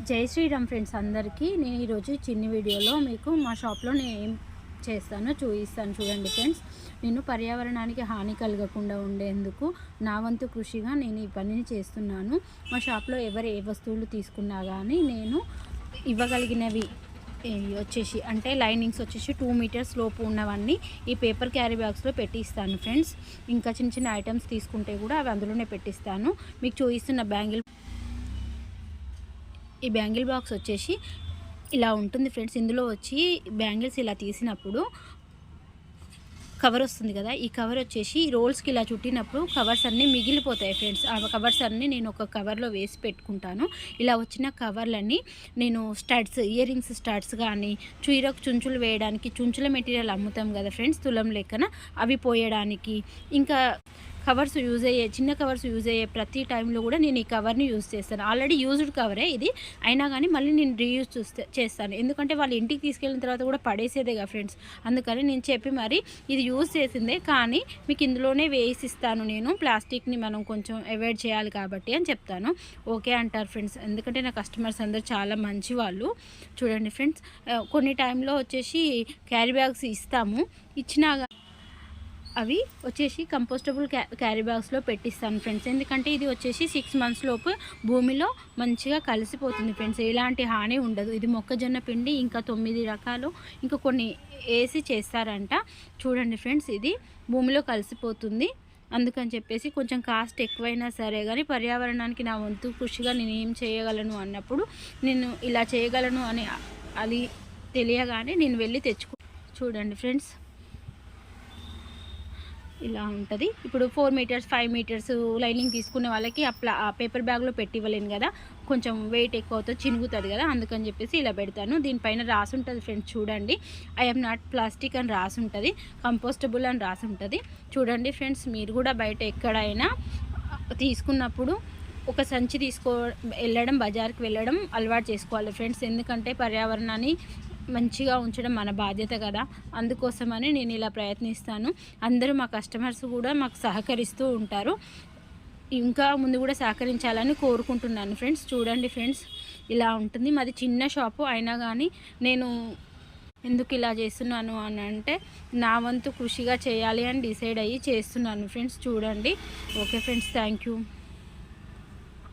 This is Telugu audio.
జై శ్రీరామ్ ఫ్రెండ్స్ అందరికీ. నేను ఈరోజు చిన్ని వీడియోలో మీకు మా షాప్లో నేను ఏం చేస్తానో చూపిస్తాను. చూడండి ఫ్రెండ్స్, నేను పర్యావరణానికి హాని కలగకుండా ఉండేందుకు నా వంతు కృషిగా నేను ఈ పనిని చేస్తున్నాను. మా షాప్లో ఎవరు ఏ వస్తువులు తీసుకున్నా కానీ నేను ఇవ్వగలిగినవి వచ్చేసి అంటే లైనింగ్స్ వచ్చేసి 2 మీటర్స్ లోపు ఉన్నవన్నీ ఈ పేపర్ క్యారీ బ్యాగ్స్లో పెట్టిస్తాను ఫ్రెండ్స్. ఇంకా చిన్న చిన్న ఐటమ్స్ తీసుకుంటే కూడా అవి అందులోనే పెట్టిస్తాను. మీకు చూపిస్తున్న ఈ బ్యాంగిల్ బాక్స్ వచ్చేసి ఇలా ఉంటుంది ఫ్రెండ్స్. ఇందులో వచ్చి బ్యాంగిల్స్ ఇలా తీసినప్పుడు కవర్ వస్తుంది కదా, ఈ కవర్ వచ్చేసి రోల్స్కి ఇలా చుట్టినప్పుడు కవర్స్ అన్నీ మిగిలిపోతాయి ఫ్రెండ్స్. ఆ కవర్స్ అన్నీ నేను ఒక కవర్లో వేసి పెట్టుకుంటాను. ఇలా వచ్చిన కవర్లన్నీ నేను స్టడ్స్, ఇయర్ రింగ్స్ స్టడ్స్ కానీ, చీరకు చుంచులు వేయడానికి చుంచుల మెటీరియల్ అమ్ముతాం కదా ఫ్రెండ్స్, తులం లెక్కన, అవి పోయడానికి, ఇంకా కవర్స్ యూజ్ అయ్యే చిన్న కవర్స్ యూజ్ అయ్యే ప్రతి టైంలో కూడా నేను ఈ కవర్ని యూజ్ చేస్తాను. ఆల్రెడీ యూజ్డ్ కవరే ఇది, అయినా కానీ మళ్ళీ నేను రీయూజ్ చేస్తాను. ఎందుకంటే వాళ్ళు ఇంటికి తీసుకెళ్ళిన తర్వాత కూడా పడేసేదేగా ఫ్రెండ్స్. అందుకని నేను చెప్పి మరి ఇది యూజ్ చేసిందే కానీ మీకు ఇందులోనే వేసిస్తాను, నేను ప్లాస్టిక్ని మనం కొంచెం అవాయిడ్ చేయాలి కాబట్టి అని చెప్తాను. ఓకే అంటారు ఫ్రెండ్స్, ఎందుకంటే నా కస్టమర్స్ అందరూ చాలా మంచి వాళ్ళు. చూడండి ఫ్రెండ్స్, కొన్ని టైంలో వచ్చేసి క్యారీ బ్యాగ్స్ ఇస్తాము, ఇచ్చినా అవి వచ్చేసి కంపోస్టబుల్ క్యారీ బ్యాగ్స్లో పెట్టిస్తాను ఫ్రెండ్స్. ఎందుకంటే ఇది వచ్చేసి 6 months లోపు భూమిలో మంచిగా కలిసిపోతుంది ఫ్రెండ్స్, ఎలాంటి హాని ఉండదు. ఇది మొక్కజొన్న పిండి ఇంకా 9 రకాలు ఇంకా కొన్ని వేసి చేస్తారంట. చూడండి ఫ్రెండ్స్, ఇది భూమిలో కలిసిపోతుంది. అందుకని చెప్పేసి కొంచెం కాస్ట్ ఎక్కువైనా సరే కానీ పర్యావరణానికి నా వంతు కృషిగా నేను ఏం చేయగలను అన్నప్పుడు నేను ఇలా చేయగలను అని అది తెలియగానే నేను వెళ్ళి చూడండి ఫ్రెండ్స్, ఇలా ఉంటుంది. ఇప్పుడు 4 మీటర్స్ 5 మీటర్స్ లైనింగ్ తీసుకునే వాళ్ళకి ఆ పేపర్ బ్యాగ్లో పెట్టి ఇవ్వలేను కదా, కొంచెం వెయిట్ ఎక్కువ అవుతుంది, చినుగుతుంది కదా, అందుకని చెప్పేసి ఇలా పెడతాను. దీనిపైన రాసి ఉంటుంది ఫ్రెండ్స్, చూడండి, ఐఎమ్ నాట్ ప్లాస్టిక్ అని రాసి ఉంటుంది, కంపోస్టబుల్ అని రాసి ఉంటుంది. చూడండి ఫ్రెండ్స్, మీరు కూడా బయట ఎక్కడైనా తీసుకున్నప్పుడు ఒక సంచి వెళ్ళడం, బజార్కి వెళ్ళడం అలవాటు చేసుకోవాలి ఫ్రెండ్స్. ఎందుకంటే పర్యావరణాన్ని మంచిగా ఉంచడం మన బాధ్యత కదా, అందుకోసమని నేను ఇలా ప్రయత్నిస్తాను. అందరూ మా కస్టమర్స్ కూడా మాకు సహకరిస్తూ ఉంటారు, ఇంకా ముందు కూడా సహకరించాలని కోరుకుంటున్నాను ఫ్రెండ్స్. చూడండి ఫ్రెండ్స్, ఇలా ఉంటుంది. మాది చిన్న షాపు అయినా కానీ నేను ఎందుకు ఇలా చేస్తున్నాను అని అంటే నా వంతు కృషిగా చేయాలి అని డిసైడ్ అయ్యి చేస్తున్నాను ఫ్రెండ్స్. చూడండి. Okay friends, thank you.